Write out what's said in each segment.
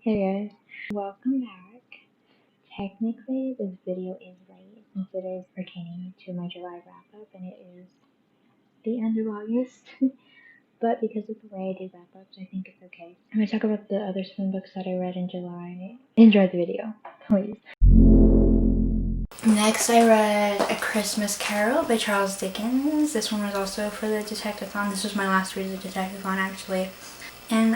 Hey guys, welcome back. Technically, this video is late since it is pertaining to my July wrap up and it is the end of August. But because of the way I did wrap ups, I think it's okay. I'm gonna talk about the other swim books that I read in July. Enjoy the video, please. Next, I read A Christmas Carol by Charles Dickens. This one was also for the Detectathon. This was my last read of the Detectathon, actually. And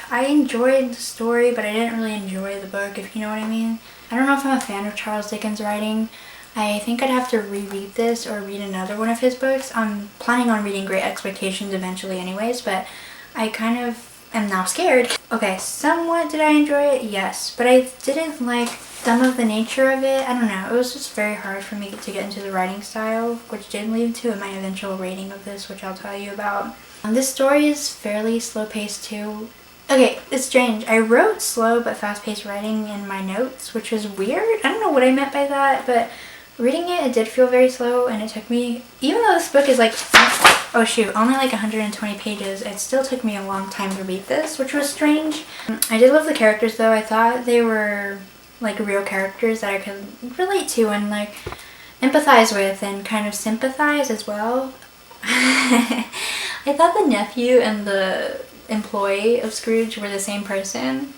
I enjoyed the story, but I didn't really enjoy the book, if you know what I mean. I don't know if I'm a fan of Charles Dickens' writing. I think I'd have to reread this or read another one of his books. I'm planning on reading Great Expectations eventually anyways, but I kind of am now scared. Okay, somewhat did I enjoy it? Yes, but I didn't like some of the nature of it. I don't know. It was just very hard for me to get into the writing style, which did lead to my eventual rating of this, which I'll tell you about. This story is fairly slow-paced too. Okay, it's strange. I wrote slow but fast-paced writing in my notes, which was weird. I don't know what I meant by that, but reading it did feel very slow, and it took me, even though this book is like, oh shoot, only like 120 pages, it still took me a long time to read this, which was strange. I did love the characters though. I thought they were like real characters that I could relate to and like empathize with and kind of sympathize as well. I thought the nephew and the employee of Scrooge were the same person.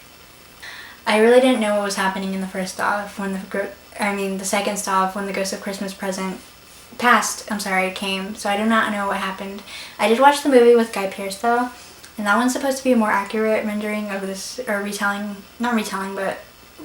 I really didn't know what was happening in the first stop when the second stop when the Ghost of Christmas Present came, so I do not know what happened. I did watch the movie with Guy Pearce though, and that one's supposed to be a more accurate rendering of this, or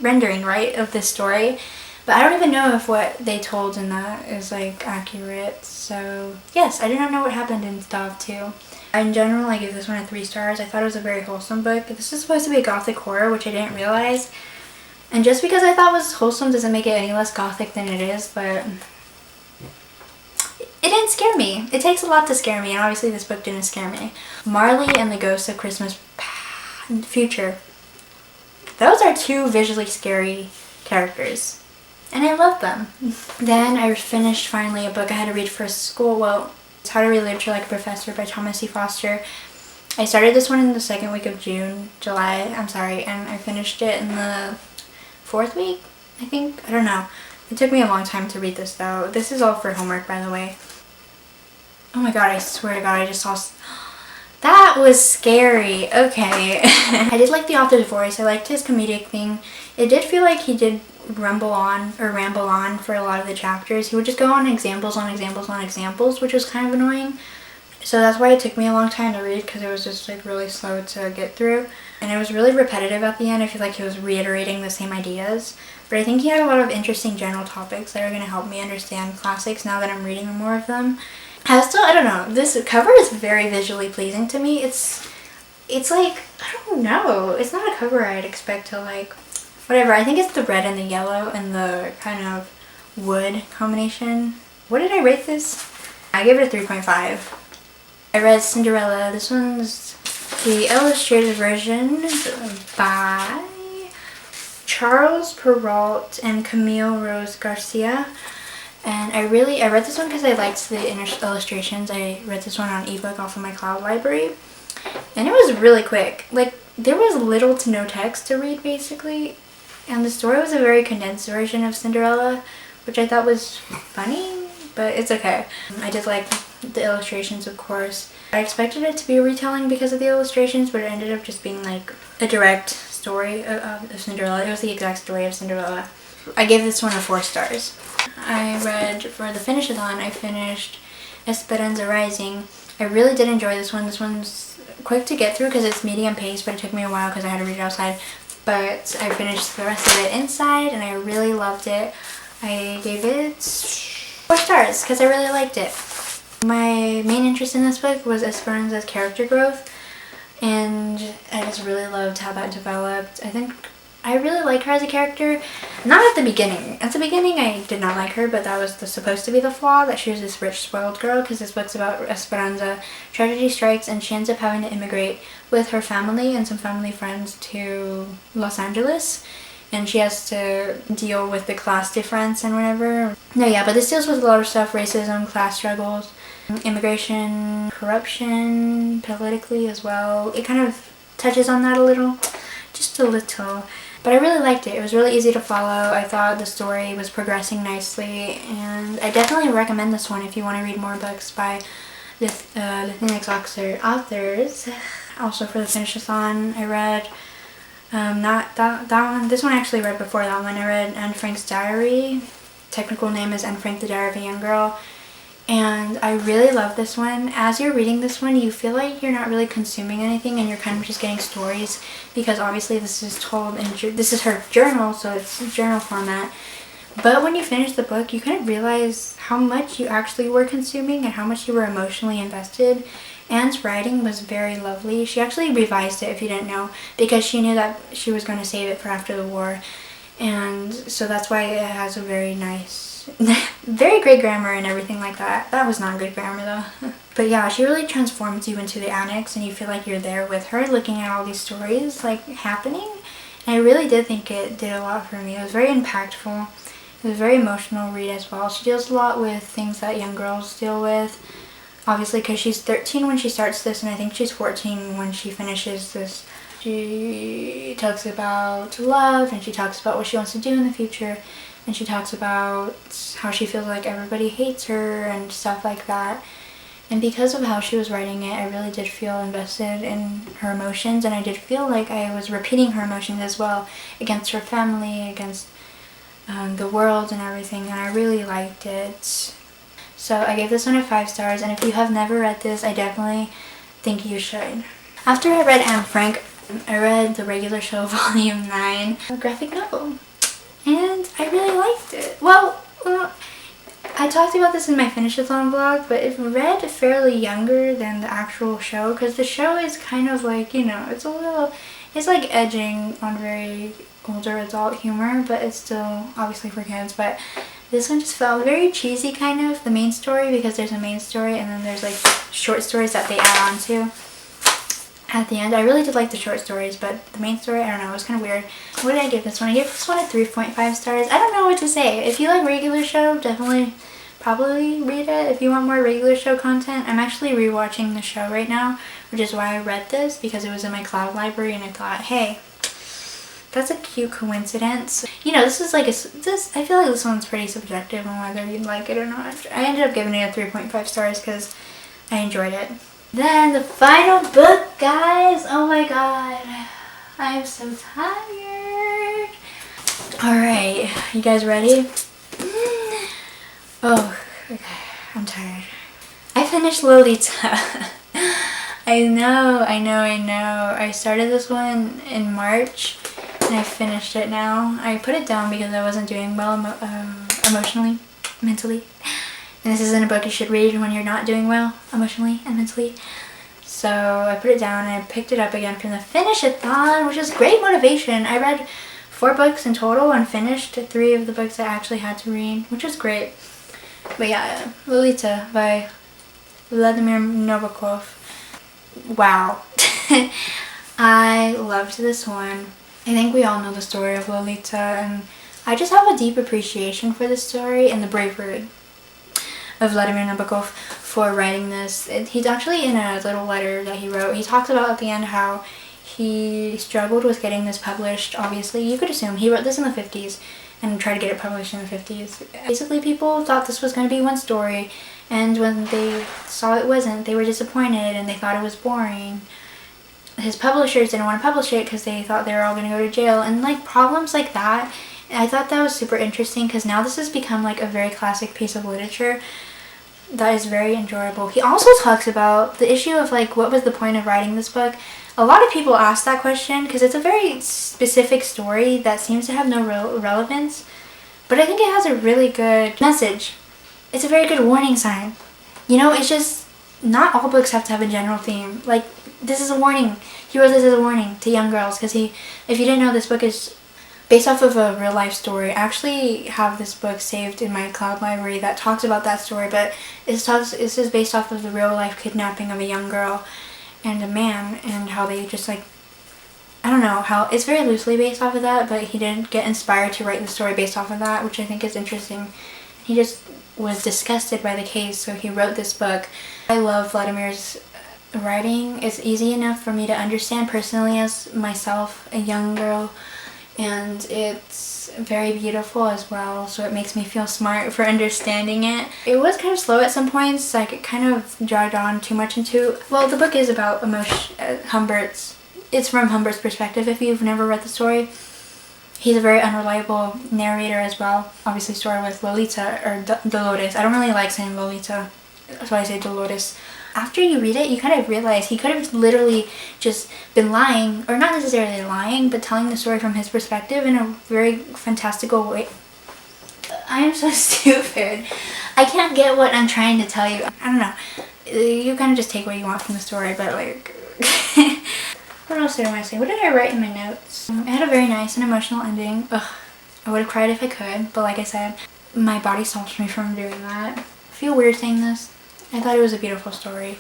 rendering, right, of this story. But I don't even know if what they told in that is like accurate. So yes, I do not know what happened in Stop 2. In general, I give this one a 3 stars. I thought it was a very wholesome book. This is supposed to be a gothic horror, which I didn't realize. And just because I thought it was wholesome doesn't make it any less gothic than it is, but it didn't scare me. It takes a lot to scare me, and obviously this book didn't scare me. Marley and the Ghost of Christmas Future. Those are 2 visually scary characters, and I love them. Then I finished finally a book I had to read for school. Well, it's How to Read Literature Like a Professor by Thomas C. Foster. I started this one in the second week of July, and I finished it in the 4th week, I think. I don't know. It took me a long time to read this though. This is all for homework, by the way. Oh my god, I swear to god, I just saw... That was scary. Okay. I did like the author's voice. I liked his comedic thing. It did feel like he did ramble on for a lot of the chapters. He would just go on examples, which was kind of annoying. So that's why it took me a long time to read, because it was just like really slow to get through. And it was really repetitive at the end. I feel like he was reiterating the same ideas. But I think he had a lot of interesting general topics that are going to help me understand classics now that I'm reading more of them. I don't know. This cover is very visually pleasing to me. It's like, I don't know. It's not a cover I'd expect to like, whatever. I think it's the red and the yellow and the kind of wood combination. What did I rate this? I gave it a 3.5. I read Cinderella. This one's the illustrated version by Charles Perrault and Camille Rose Garcia. And I read this one because I liked the illustrations. I read this one on ebook off of my cloud library. And it was really quick. Like, there was little to no text to read, basically. And the story was a very condensed version of Cinderella, which I thought was funny, but it's okay. I did like the illustrations, of course. I expected it to be a retelling because of the illustrations, but it ended up just being like a direct story of Cinderella. It was the exact story of Cinderella. I gave this one a 4 stars. I read, for the finish-a-thon, I finished Esperanza Rising. I really did enjoy this one. This one's quick to get through because it's medium pace, but it took me a while because I had to read it outside. But I finished the rest of it inside, and I really loved it. I gave it 4 stars because I really liked it. My main interest in this book was Esperanza's character growth, and I just really loved how that developed. I think I really like her as a character. Not at the beginning. At the beginning I did not like her, but that was supposed to be the flaw, that she was this rich, spoiled girl, because this book's about Esperanza. Tragedy strikes and she ends up having to immigrate with her family and some family friends to Los Angeles. And she has to deal with the class difference and whatever. No, yeah, but this deals with a lot of stuff. Racism, class struggles, immigration, corruption, politically as well. It kind of touches on that a little. Just just a little. But I really liked it. It was really easy to follow. I thought the story was progressing nicely, and I definitely recommend this one if you want to read more books by the Phoenix authors. Also for the Finish-a-thon, I read not that one. This one I actually read before that one. I read Anne Frank's Diary. Technical name is Anne Frank: The Diary of a Young Girl. And I really love this one. As you're reading this one, you feel like you're not really consuming anything and you're kind of just getting stories, because obviously this is told in, this is her journal, so it's journal format. But when you finish the book, you kind of realize how much you actually were consuming and how much you were emotionally invested. Anne's writing was very lovely. She actually revised it, if you didn't know, because she knew that she was going to save it for after the war. And so that's why it has a very nice, very great grammar and everything like that. That was not good grammar though. But yeah, she really transforms you into the annex and you feel like you're there with her looking at all these stories like happening. And I really did think it did a lot for me. It was very impactful. It was a very emotional read as well. She deals a lot with things that young girls deal with. Obviously, because she's 13 when she starts this, and I think she's 14 when she finishes this. She talks about love, and she talks about what she wants to do in the future, and she talks about how she feels like everybody hates her and stuff like that. And because of how she was writing it, I really did feel invested in her emotions, and I did feel like I was repeating her emotions as well against her family, against the world and everything, and I really liked it. So I gave this one a 5 stars, and if you have never read this, I definitely think you should. After I read Anne Frank, I read The Regular Show Volume 9, a graphic novel, and I really liked it. Well, I talked about this in my Finish-a-thon vlog, but it read fairly younger than the actual show, because the show is kind of like, you know, it's like edging on very older adult humor, but it's still obviously for kids. But this one just felt very cheesy, kind of, the main story, because there's a main story and then there's like short stories that they add on to at the end. I really did like the short stories, but the main story, I don't know, it was kind of weird. What did I give this one? I gave this one a 3.5 stars. I don't know what to say. If you like regular show, definitely probably read it. If you want more regular show content, I'm actually rewatching the show right now, which is why I read this, because it was in my cloud library and I thought, hey, that's a cute coincidence. You know, this is like I feel like this one's pretty subjective on whether you like it or not. I ended up giving it a 3.5 stars because I enjoyed it. Then the final book, guys. Oh my god. I'm so tired. Alright, you guys ready? Oh, okay. I'm tired. I finished Lolita. I know. I started this one in March and I finished it now. I put it down because I wasn't doing well emotionally, mentally. And this isn't a book you should read when you're not doing well emotionally and mentally. So I put it down and I picked it up again from the Finish-a-thon, which is great motivation. I read 4 books in total and finished 3 of the books I actually had to read, which was great. But yeah, Lolita by Vladimir Nabokov. Wow. I loved this one. I think we all know the story of Lolita, and I just have a deep appreciation for this story and the bravery of Vladimir Nabokov for writing this. He's actually, in a little letter that he wrote, he talks about at the end how he struggled with getting this published. Obviously, you could assume he wrote this in the 50s and tried to get it published in the 50s. Basically, people thought this was going to be one story, and when they saw it wasn't, they were disappointed and they thought it was boring. His publishers didn't want to publish it because they thought they were all going to go to jail, and like problems like that. I thought that was super interesting because now this has become like a very classic piece of literature that is very enjoyable. He also talks about the issue of like, what was the point of writing this book? A lot of people ask that question because it's a very specific story that seems to have no real relevance, but I think it has a really good message. It's a very good warning sign. You know, it's just, not all books have to have a general theme. Like, this is a warning. He wrote this as a warning to young girls because if you didn't know, this book is based off of a real life story. I actually have this book saved in my cloud library that talks about that story, but this is based off of the real life kidnapping of a young girl and a man, and how they just like, I don't know, how it's very loosely based off of that, but he didn't get inspired to write the story based off of that, which I think is interesting. He just was disgusted by the case, so he wrote this book. I love Vladimir's writing is easy enough for me to understand personally as myself, a young girl, and it's very beautiful as well, so it makes me feel smart for understanding it. It was kind of slow at some points, like it kind of dragged on too much into, well, the book is about Humbert's, it's from Humbert's perspective if you've never read the story. He's a very unreliable narrator as well. Obviously story with Lolita, or Dolores. I don't really like saying Lolita, that's why I say Dolores. After you read it, you kind of realize he could have literally just been lying, or not necessarily lying, but telling the story from his perspective in a very fantastical way. I am so stupid. I can't get what I'm trying to tell you. I don't know. You kind of just take what you want from the story, but like... What else did I want to say? What did I write in my notes? It had a very nice and emotional ending. Ugh, I would have cried if I could, but like I said, my body stops me from doing that. I feel weird saying this. I thought it was a beautiful story.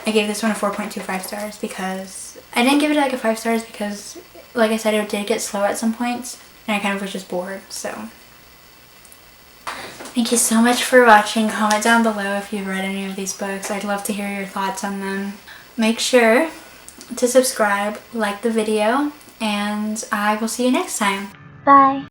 I gave this one a 4.25 stars because I didn't give it like a 5 stars because, like I said, it did get slow at some points and I kind of was just bored, so. Thank you so much for watching. Comment down below if you've read any of these books. I'd love to hear your thoughts on them. Make sure to subscribe, like the video, and I will see you next time. Bye!